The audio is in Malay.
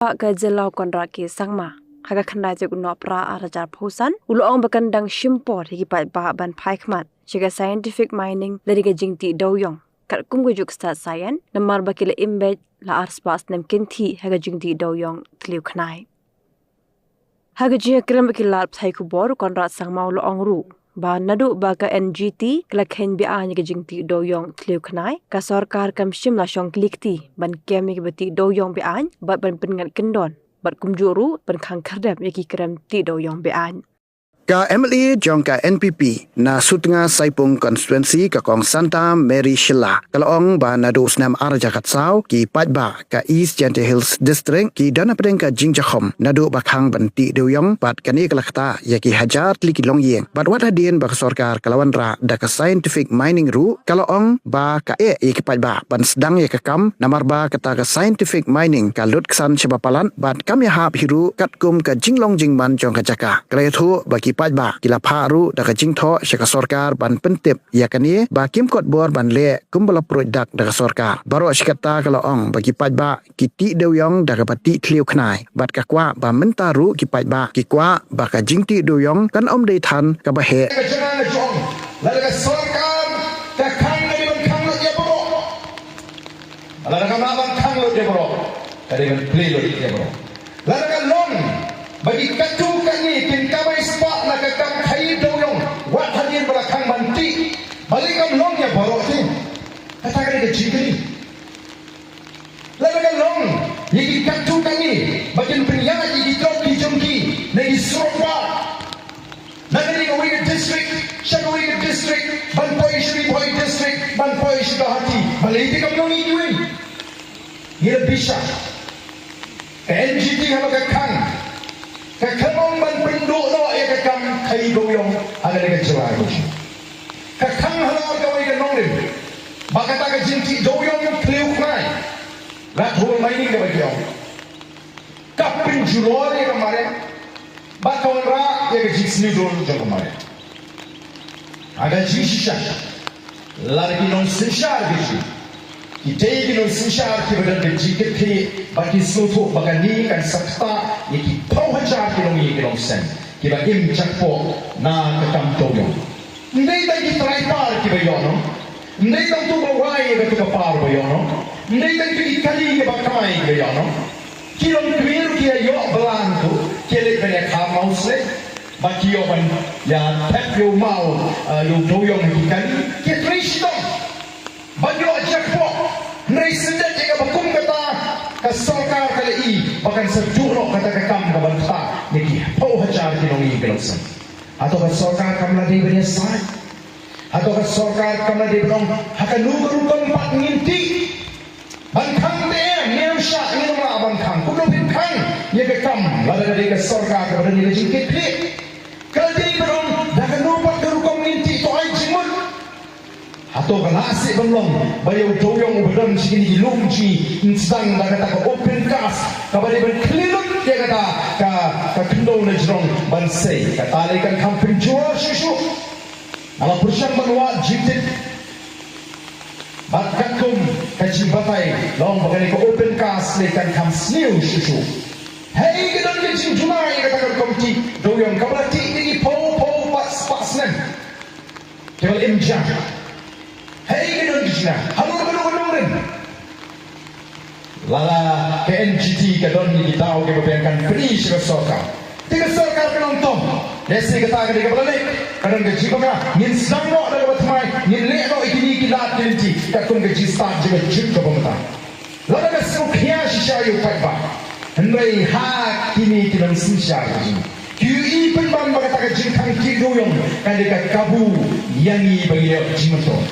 Ka jelau konraki sangma haga khandai je kuno pra arajar phosan ulong bakandang shimpor higi pai ba ban phaikmat chiga scientific mining dari ga jingti doyong kat kumgu juk sta sayan namar bakile imbed la arspas nam kinthi haga jingti doyong tliu khnai haga ji kram bakilal phai ku bor konra sangma ulong ru ba nadu ba ka NGT klakhen bi an ga jingti doyong tliu khnai ka sarkar kam shim la shong klikti ban kemi ga bati doyong bi an ba ban pengat kendon bat kumjuru ban khang khardap yaki kram ti doyong bi an Ka MLA jongka NPP na sutnga saipung constituency ka kong Santa Mary Shilla kalong ba nadu snam araja katsau ki patba ka East Gentle Hills District ki dana pedeng ka Jingjakhom nadu bakhang banti doyong pat kani kalakta yaki hajar tliki longyeng bat wat hadien ba sorkar kalawan ra da ka scientific mining ru kalong ba ka yaki patba ban sedang yaka kam namar ba kata ka scientific mining ka lut ksan sebapalan bat kam ya hap hiru katkum ka jinglong jingman jong ka jaka kretu baki ba kila paru da ka jingtho syaka sorkar ban pentip yakani ba kim kot bor ban le kumbala produk da ka sorkar baro syakata kala ong bagi pajba kiti doyong da ka pati tliu khnai bat ka kwa ba mentaru ki pajba ki kwa ba ka jingti doyong kan om dei than ka ba he la ka sorkar ka khang ni ban khang lo ye bro la ka ma ban khang lo ye bro ka de ban play lo ye bro la ka long bagi katu kani tin kamai spa na ka kam khai doyong wat hadin bala khang banti balik kam long ya boro tin kata ka jigri la ka long yiki katu kani bakin priya yiki drop ki jomki na isroba na ni ko wing district shagwing district ban poi shri poi district ban poi shahati balik kam long ni duin ye bisha NGT hamaga khang Kakang ban penduk no ya kakang kai goyong ada dengan cerai bos. Kakang halau kawai dengan nonglim. Bakata ka jinti goyong kliu knai. Lat hol mining ka bagiau. Kapin juror ya kemarin. Bakawan ra ya ka jisni don jang kemarin. Ada jisha. Lagi non sishar gishi. Kita ini non sishar ki badan ke jikit ki bagi suatu bagani kan sakta yaki pau hajar ki nong yaki nong sen ki bagim chakpo na kakam toyong ndai ta ki try par ki bayono ndai ta tu bawai ka tu par bayono ndai ta ki kali ki bakamai ki bayono ki long kwir ki ayo blanco ki le bene ka mausle baki yo ban ya pep yo mau yo toyong ki kali ki tristo bagyo chakpo ndai sendet ka bakum kata ka sarkar kala i bakan sa juro kata ka kam ka banta niki pau hajar ki nong i gelsan atau ka sarkar kam la dei bani sai atau ka sarkar kam la dei bani hakanu rukun pat nginti ban khang de niam sha ni ma ban khang ku no bin khang ye ka kam la dei ka sarkar ka bani ni jingke kli ka dei bani da ka no pat rukun nginti to ai jimun atau ka nasi belum bayu doyong ubedam sini ilungji insang da kata ka open cast ka bali ban klilut dia kata ka kendo na jrong ban sei ka tali kan kampin jual susu ala pursang banwa jitit bakakum ka jibatai long bagani ka open cast le kan kam sniu susu hey gedon ke jumai kata ka komti doyong ka berarti ini po pas nem kebal imjang Hei gedon kisna, halu gedon lala ke NGT gedon ni kita ke bebenkan free sorkar. Tiga sorkar penonton. Desi kata ke dia balik. Kadang gaji baka ngin sangno ada batmai, ngin lekno ikini kilat kelenti. Kakun gaji start juga jut ke pemerintah. Lala ke sukhiya shishayu patba. Hendai hak kini kilang sisha ini. QE penban baka tak jingkang kidoyong kan dekat kabu yangi bagi jimato.